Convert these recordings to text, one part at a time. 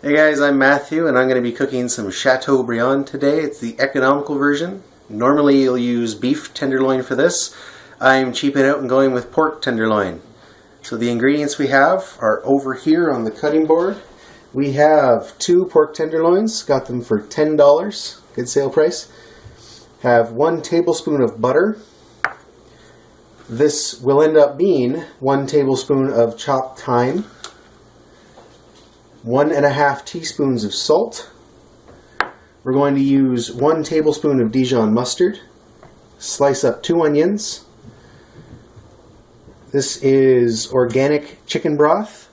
Hey guys, I'm Matthew and I'm going to be cooking some Chateaubriand today. It's the economical version. Normally you'll use beef tenderloin for this. I'm cheaping out and going with pork tenderloin. So the ingredients we have are over here on the cutting board. We have 2 pork tenderloins, got them for $10, good sale price. Have 1 tablespoon of butter. This will end up being 1 tablespoon of chopped thyme. 1.5 teaspoons of salt. We're going to use 1 tablespoon of Dijon mustard. Slice up 2 onions. This is organic chicken broth.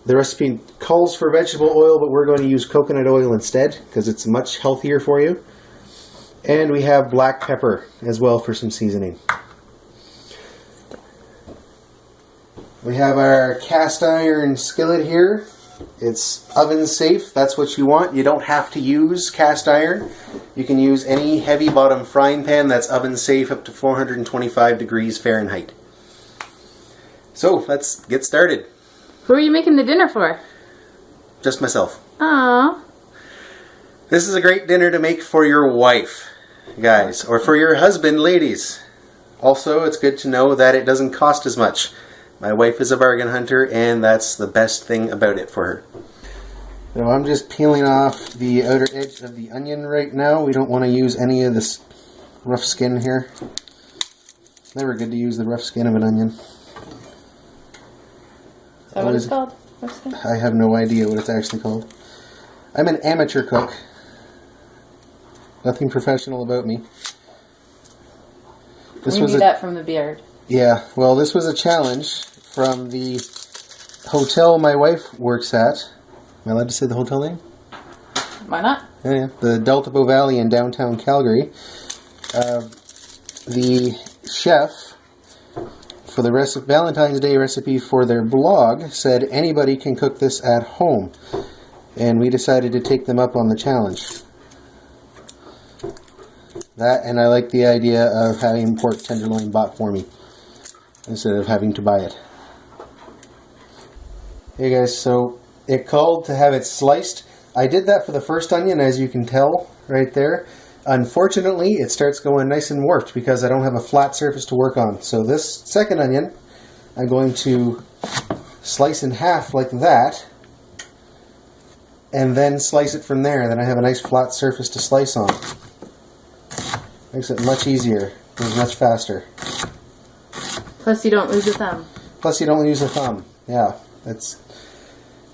The recipe calls for vegetable oil, but we're going to use coconut oil instead because it's much healthier for you. And we have black pepper as well for some seasoning. We have our cast iron skillet here. It's oven safe, that's what you want. You don't have to use cast iron. You can use any heavy bottom frying pan that's oven safe up to 425 degrees Fahrenheit. So let's get started. Who are you making the dinner for? Just myself. Aww. This is a great dinner to make for your wife, guys, or for your husband, ladies. Also, it's good to know that it doesn't cost as much. My wife is a bargain hunter, and that's the best thing about it for her. So I'm just peeling off the outer edge of the onion right now. We don't want to use any of this rough skin here. It's never good to use the rough skin of an onion. Is that what it's called? Rough skin? I have no idea what it's actually called. I'm an amateur cook. Nothing professional about me. We knew that from the beard. Yeah, well, this was a challenge from the hotel my wife works at. Am I allowed to say the hotel name? Why not? Yeah, the Delta Valley in downtown Calgary. The chef, for the Valentine's Day recipe for their blog, said anybody can cook this at home. And we decided to take them up on the challenge. That, and I like the idea of having pork tenderloin bought for me instead of having to buy it. Hey guys, so it called to have it sliced. I did that for the first onion, as you can tell right there. Unfortunately, it starts going nice and warped because I don't have a flat surface to work on. So this second onion, I'm going to slice in half like that, and then slice it from there. Then I have a nice flat surface to slice on. Makes it much easier. It's much faster. Plus you don't lose a thumb. Plus you don't lose a thumb. Yeah, that's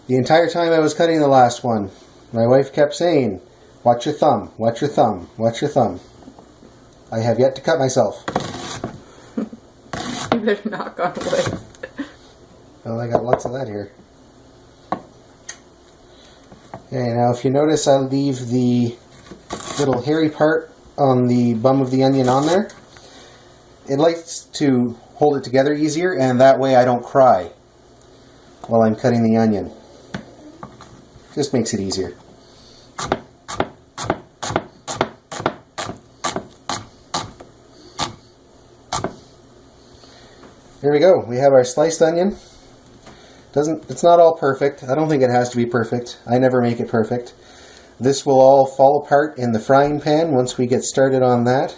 the entire time I was cutting the last one. My wife kept saying, "Watch your thumb, watch your thumb, watch your thumb." I have yet to cut myself. You better knock on wood. Well, I got lots of that here. Okay, now if you notice, I leave the little hairy part on the bum of the onion on there. It likes to hold it together easier, and that way I don't cry while I'm cutting the onion. Just makes it easier. Here we go. We have our sliced onion. It's not all perfect. I don't think it has to be perfect. I never make it perfect. This will all fall apart in the frying pan once we get started on that.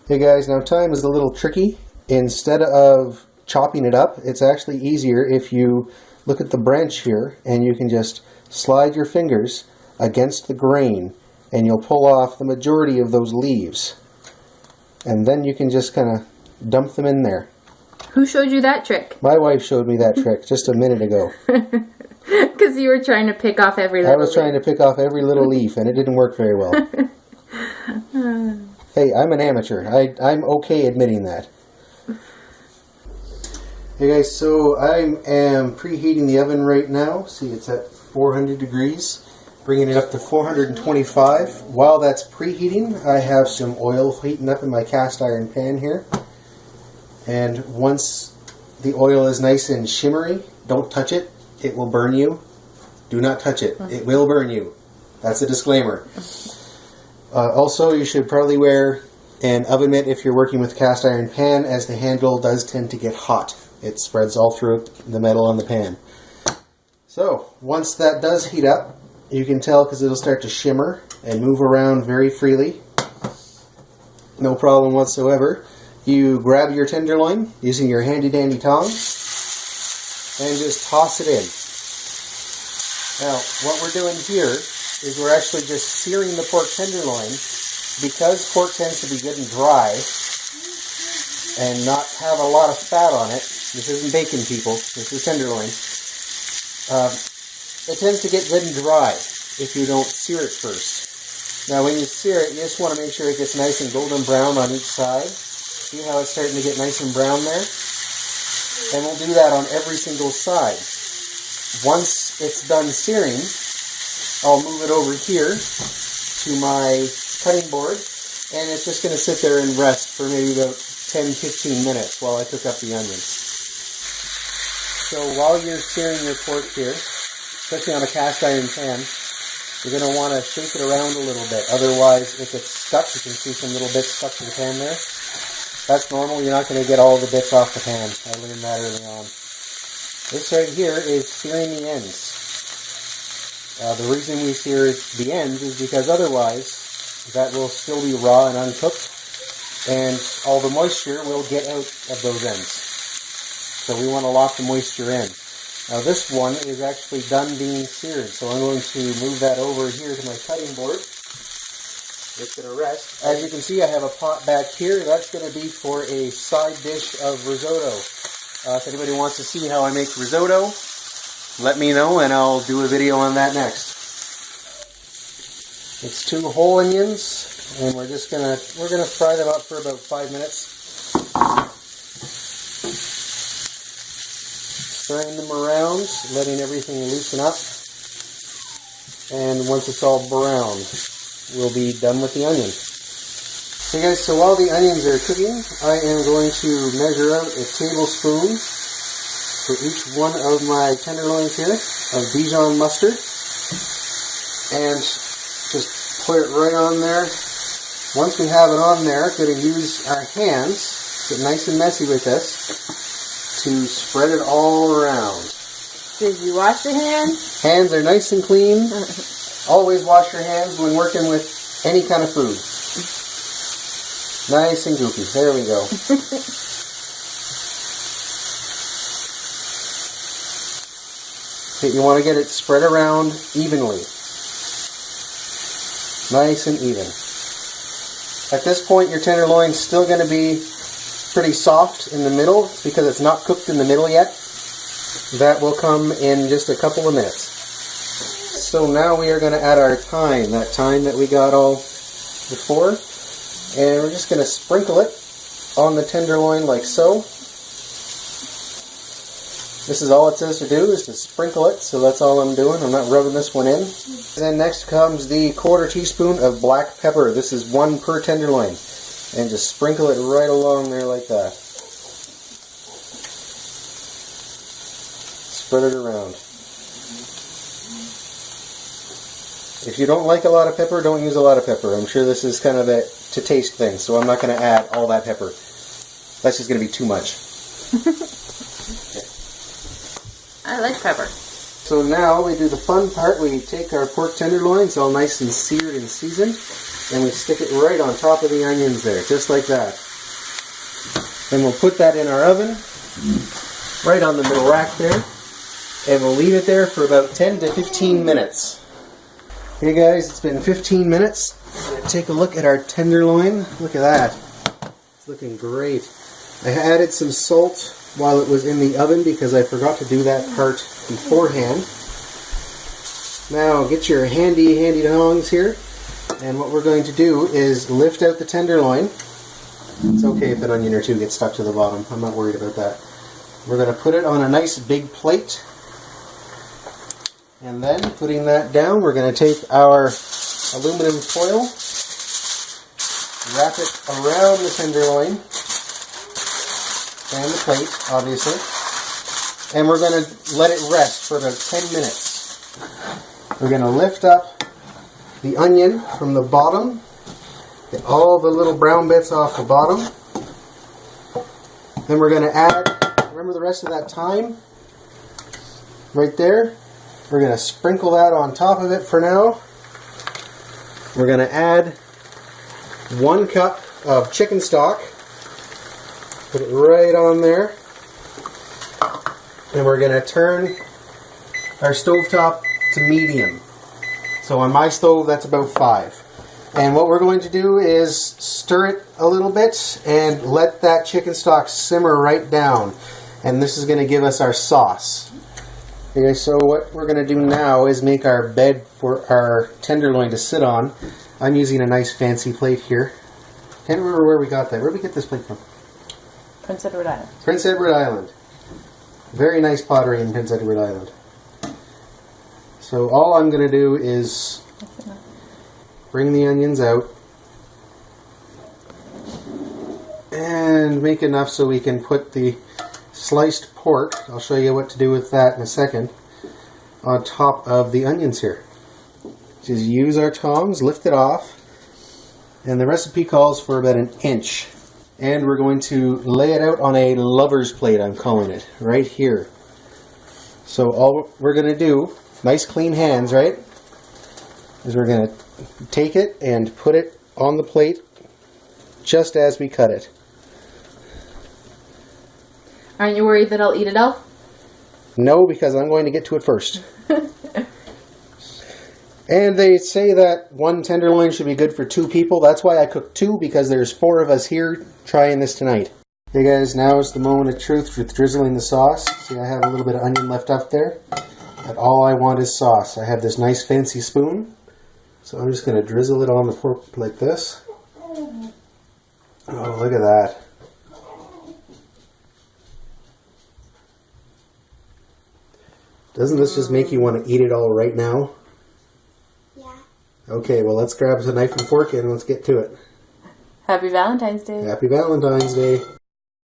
Hey guys, now thyme is a little tricky. Instead of chopping it up, it's actually easier if you look at the branch here and you can just slide your fingers against the grain and you'll pull off the majority of those leaves. And then you can just kind of dump them in there. Who showed you that trick? My wife showed me that trick just a minute ago. Because you were trying to pick off every little leaf. I was trying to pick off every little leaf and it didn't work very well. Hey, I'm an amateur. I'm okay admitting that. Hey guys, so I am preheating the oven right now. See, it's at 400 degrees. Bringing it up to 425. While that's preheating, I have some oil heating up in my cast iron pan here. And once the oil is nice and shimmery, don't touch it. It will burn you. Do not touch it. It will burn you. That's a disclaimer. Also, you should probably wear an oven mitt if you're working with cast iron pan, as the handle does tend to get hot. It spreads all through the metal on the pan. So, once that does heat up, you can tell because it'll start to shimmer and move around very freely. No problem whatsoever. You grab your tenderloin using your handy dandy tongs and just toss it in. Now, what we're doing here is we're actually just searing the pork tenderloin. Because pork tends to be good and dry and not have a lot of fat on it. This isn't bacon, people. This is tenderloin. It tends to get good and dry if you don't sear it first. Now, when you sear it, you just want to make sure it gets nice and golden brown on each side. See how it's starting to get nice and brown there? And we'll do that on every single side. Once it's done searing, I'll move it over here to my cutting board, and it's just going to sit there and rest for maybe about 10-15 minutes while I cook up the onions. So while you're searing your pork here, especially on a cast iron pan, you're going to want to shake it around a little bit. Otherwise, if it's stuck, you can see some little bits stuck to the pan there. That's normal. You're not going to get all the bits off the pan. I learned that early on. This right here is searing the ends. The reason we sear the ends is because otherwise that will still be raw and uncooked, and all the moisture will get out of those ends. So we want to lock the moisture in. Now this one is actually done being seared, so I'm going to move that over here to my cutting board. It's going to rest. As you can see, I have a pot back here. That's going to be for a side dish of risotto. If anybody wants to see how I make risotto, let me know and I'll do a video on that next. It's 2 whole onions, and we're gonna fry them up for about 5 minutes. Stirring them around, letting everything loosen up. And once it's all brown, we'll be done with the onion. Okay guys, so while the onions are cooking, I am going to measure out a tablespoon for each one of my tenderloins here of Dijon mustard. And just put it right on there. Once we have it on there, we're going to use our hands, get nice and messy with this, to spread it all around. Did you wash your hands? Hands are nice and clean. Always wash your hands when working with any kind of food. Nice and goopy. There we go. Okay, you want to get it spread around evenly. Nice and even. At this point, your tenderloin's still going to be pretty soft in the middle because it's not cooked in the middle yet. That will come in just a couple of minutes. So now we are going to add our thyme, that thyme that we got all before. And we're just going to sprinkle it on the tenderloin like so. This is all it says to do, is to sprinkle it, so that's all I'm doing. I'm not rubbing this one in. Then next comes the 1/4 teaspoon of black pepper. This is 1 per tenderloin. And just sprinkle it right along there like that. Spread it around. If you don't like a lot of pepper, don't use a lot of pepper. I'm sure this is kind of a to-taste thing, so I'm not going to add all that pepper. That's just going to be too much. I like pepper. So now we do the fun part. We take our pork tenderloins, all nice and seared and seasoned, and we stick it right on top of the onions there, just like that. Then we'll put that in our oven, right on the middle rack there, and we'll leave it there for about 10 to 15 minutes. Hey guys, it's been 15 minutes. Take a look at our tenderloin. Look at that. It's looking great. I added some salt while it was in the oven because I forgot to do that part beforehand. Now get your handy tongs here, and what we're going to do is lift out the tenderloin. It's okay if an onion or two gets stuck to the bottom. I'm not worried about that. We're going to put it on a nice big plate, and then putting that down, we're going to take our aluminum foil, wrap it around the tenderloin and the plate, obviously, and we're going to let it rest for about 10 minutes. We're going to lift up the onion from the bottom, get all the little brown bits off the bottom. Then we're going to add, remember the rest of that thyme right there? We're going to sprinkle that on top of it for now. We're going to add 1 cup of chicken stock. Put it right on there. And we're going to turn our stovetop to medium. So on my stove, that's about 5. And what we're going to do is stir it a little bit and let that chicken stock simmer right down. And this is going to give us our sauce. Okay, so what we're going to do now is make our bed for our tenderloin to sit on. I'm using a nice fancy plate here. Can't remember where we got that. Where did we get this plate from? Prince Edward Island. Prince Edward Island. Very nice pottery in Prince Edward Island. So all I'm going to do is bring the onions out and make enough so we can put the sliced pork, I'll show you what to do with that in a second, on top of the onions here. Just use our tongs, lift it off, and the recipe calls for about 1 inch. And we're going to lay it out on a lover's plate, I'm calling it, right here. So all we're going to do, nice clean hands, right, is we're going to take it and put it on the plate just as we cut it. Aren't you worried that I'll eat it all? No, because I'm going to get to it first. And they say that 1 tenderloin should be good for 2 people. That's why I cooked 2, because there's 4 of us here trying this tonight. Okay guys, now is the moment of truth with drizzling the sauce. See, I have a little bit of onion left up there. But all I want is sauce. I have this nice fancy spoon. So I'm just going to drizzle it on the pork like this. Oh, look at that. Doesn't this just make you want to eat it all right now? Yeah. Okay, well let's grab a knife and fork and let's get to it. Happy Valentine's Day. Happy Valentine's Day.